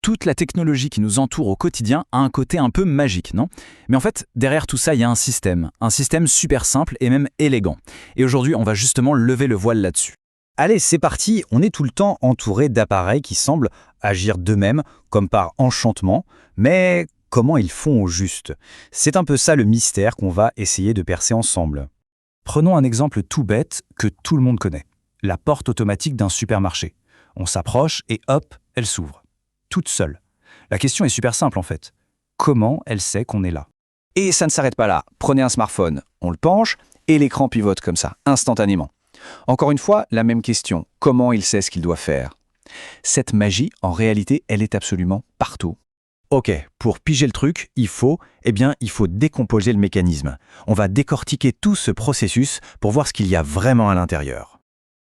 Toute la technologie qui nous entoure au quotidien a un côté un peu magique, non? Mais en fait, derrière tout ça, il y a un système super simple et même élégant. Et aujourd'hui, on va justement lever le voile là-dessus. Allez, c'est parti, on est tout le temps entouré d'appareils qui semblent agir d'eux-mêmes, comme par enchantement, mais comment ils font au juste? C'est un peu ça le mystère qu'on va essayer de percer ensemble. Prenons un exemple tout bête que tout le monde connaît. La porte automatique d'un supermarché. On s'approche et hop, elle s'ouvre. Toute seule. La question est super simple en fait. Comment elle sait qu'on est là? Et ça ne s'arrête pas là. Prenez un smartphone, on le penche et l'écran pivote comme ça, instantanément. Encore une fois, la même question. Comment il sait ce qu'il doit faire? Cette magie, en réalité, elle est absolument partout. Ok, pour piger le truc, il faut décomposer le mécanisme. On va décortiquer tout ce processus pour voir ce qu'il y a vraiment à l'intérieur.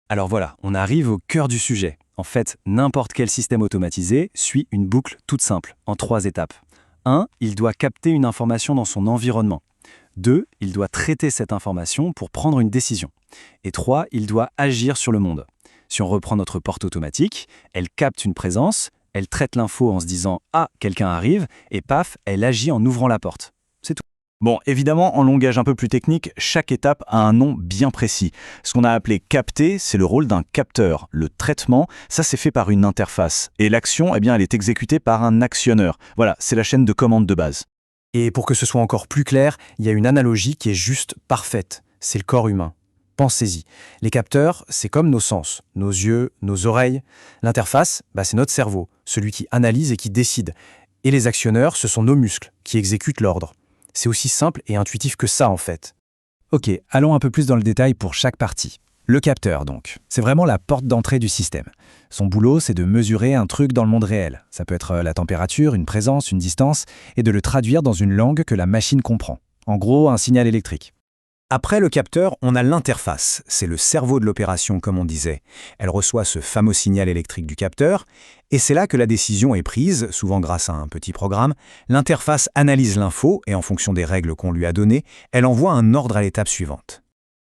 Alors voilà, on arrive au cœur du sujet. En fait, n'importe quel système automatisé suit une boucle toute simple, en 3 étapes. 1. Il doit capter une information dans son environnement. 2. Il doit traiter cette information pour prendre une décision. Et 3. Il doit agir sur le monde. Si on reprend notre porte automatique, elle capte une présence, elle traite l'info en se disant « Ah, quelqu'un arrive » et paf, elle agit en ouvrant la porte. C'est tout. Bon, évidemment, en langage un peu plus technique, chaque étape a un nom bien précis. Ce qu'on a appelé capter, c'est le rôle d'un capteur. Le traitement, ça c'est fait par une interface. Et l'action, elle est exécutée par un actionneur. Voilà, c'est la chaîne de commande de base. Et pour que ce soit encore plus clair, il y a une analogie qui est juste parfaite. C'est le corps humain. Pensez-y. Les capteurs, c'est comme nos sens, nos yeux, nos oreilles. L'interface, c'est notre cerveau, celui qui analyse et qui décide. Et les actionneurs, ce sont nos muscles, qui exécutent l'ordre. C'est aussi simple et intuitif que ça, en fait. Ok, allons un peu plus dans le détail pour chaque partie. Le capteur, donc. C'est vraiment la porte d'entrée du système. Son boulot, c'est de mesurer un truc dans le monde réel. Ça peut être la température, une présence, une distance, et de le traduire dans une langue que la machine comprend. En gros, un signal électrique. Après le capteur, on a l'interface. C'est le cerveau de l'opération, comme on disait. Elle reçoit ce fameux signal électrique du capteur, et c'est là que la décision est prise, souvent grâce à un petit programme. L'interface analyse l'info, et en fonction des règles qu'on lui a données, elle envoie un ordre à l'étape suivante.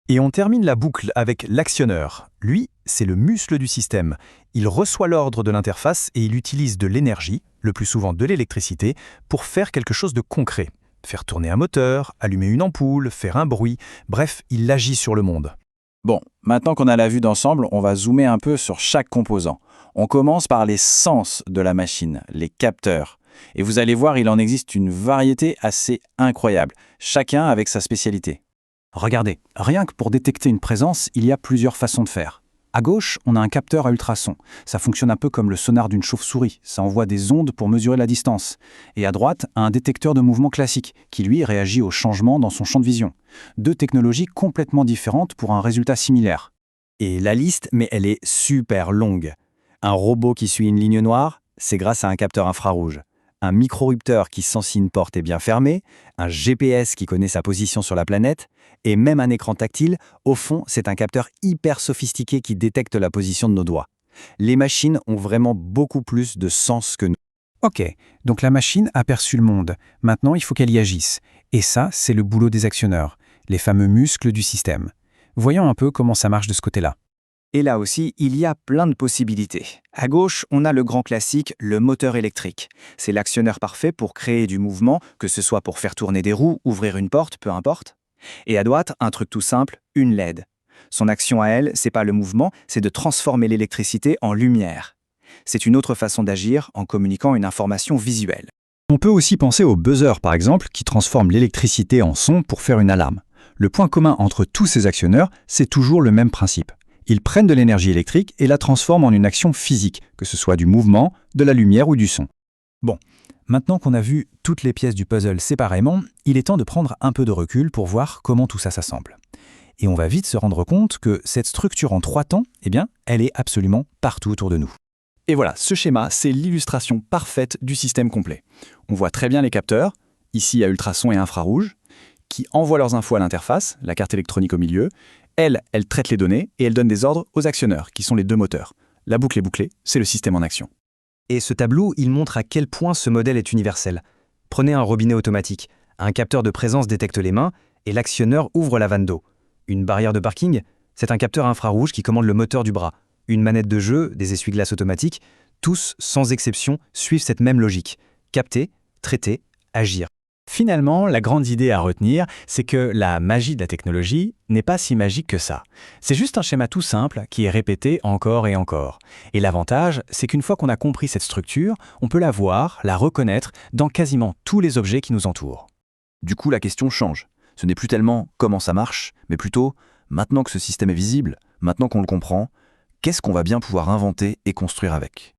Et on termine la boucle avec l'actionneur. Lui, c'est le muscle du système. Il reçoit l'ordre de l'interface et il utilise de l'énergie, le plus souvent de l'électricité, pour faire quelque chose de concret. Faire tourner un moteur, allumer une ampoule, faire un bruit, bref, il agit sur le monde. Bon, maintenant qu'on a la vue d'ensemble, on va zoomer un peu sur chaque composant. On commence par les sens de la machine, les capteurs. Et vous allez voir, il en existe une variété assez incroyable, chacun avec sa spécialité. Regardez, rien que pour détecter une présence, il y a plusieurs façons de faire. À gauche, on a un capteur à ultrasons. Ça fonctionne un peu comme le sonar d'une chauve-souris. Ça envoie des ondes pour mesurer la distance. Et à droite, un détecteur de mouvement classique, qui lui réagit aux changements dans son champ de vision. 2 technologies complètement différentes pour un résultat similaire. Et la liste, mais elle est super longue. Un robot qui suit une ligne noire, c'est grâce à un capteur infrarouge. Un micro-rupteur qui sent si une porte est bien fermée, un GPS qui connaît sa position sur la planète, et même un écran tactile, au fond, c'est un capteur hyper sophistiqué qui détecte la position de nos doigts. Les machines ont vraiment beaucoup plus de sens que nous. Ok, donc la machine a perçu le monde. Maintenant, il faut qu'elle y agisse. Et ça, c'est le boulot des actionneurs, les fameux muscles du système. Voyons un peu comment ça marche de ce côté-là. Et là aussi, il y a plein de possibilités. À gauche, on a le grand classique, le moteur électrique. C'est l'actionneur parfait pour créer du mouvement, que ce soit pour faire tourner des roues, ouvrir une porte, peu importe. Et à droite, un truc tout simple, une LED. Son action à elle, c'est pas le mouvement, c'est de transformer l'électricité en lumière. C'est une autre façon d'agir en communiquant une information visuelle. On peut aussi penser au buzzer, par exemple, qui transforme l'électricité en son pour faire une alarme. Le point commun entre tous ces actionneurs, c'est toujours le même principe. Ils prennent de l'énergie électrique et la transforment en une action physique, que ce soit du mouvement, de la lumière ou du son. Bon, maintenant qu'on a vu toutes les pièces du puzzle séparément, il est temps de prendre un peu de recul pour voir comment tout ça s'assemble. Et on va vite se rendre compte que cette structure en 3 temps, elle est absolument partout autour de nous. Et voilà, ce schéma, c'est l'illustration parfaite du système complet. On voit très bien les capteurs, ici à ultrasons et infrarouge, qui envoient leurs infos à l'interface, la carte électronique au milieu. Elle traite les données et elle donne des ordres aux actionneurs, qui sont les 2 moteurs. La boucle est bouclée, c'est le système en action. Et ce tableau, il montre à quel point ce modèle est universel. Prenez un robinet automatique. Un capteur de présence détecte les mains et l'actionneur ouvre la vanne d'eau. Une barrière de parking, c'est un capteur infrarouge qui commande le moteur du bras. Une manette de jeu, des essuie-glaces automatiques, Tous, sans exception, suivent cette même logique. Capter, traiter, agir. Finalement, la grande idée à retenir, c'est que la magie de la technologie n'est pas si magique que ça. C'est juste un schéma tout simple qui est répété encore et encore. Et l'avantage, c'est qu'une fois qu'on a compris cette structure, on peut la voir, la reconnaître dans quasiment tous les objets qui nous entourent. Du coup, la question change. Ce n'est plus tellement comment ça marche, mais plutôt, maintenant que ce système est visible, maintenant qu'on le comprend, qu'est-ce qu'on va bien pouvoir inventer et construire avec ?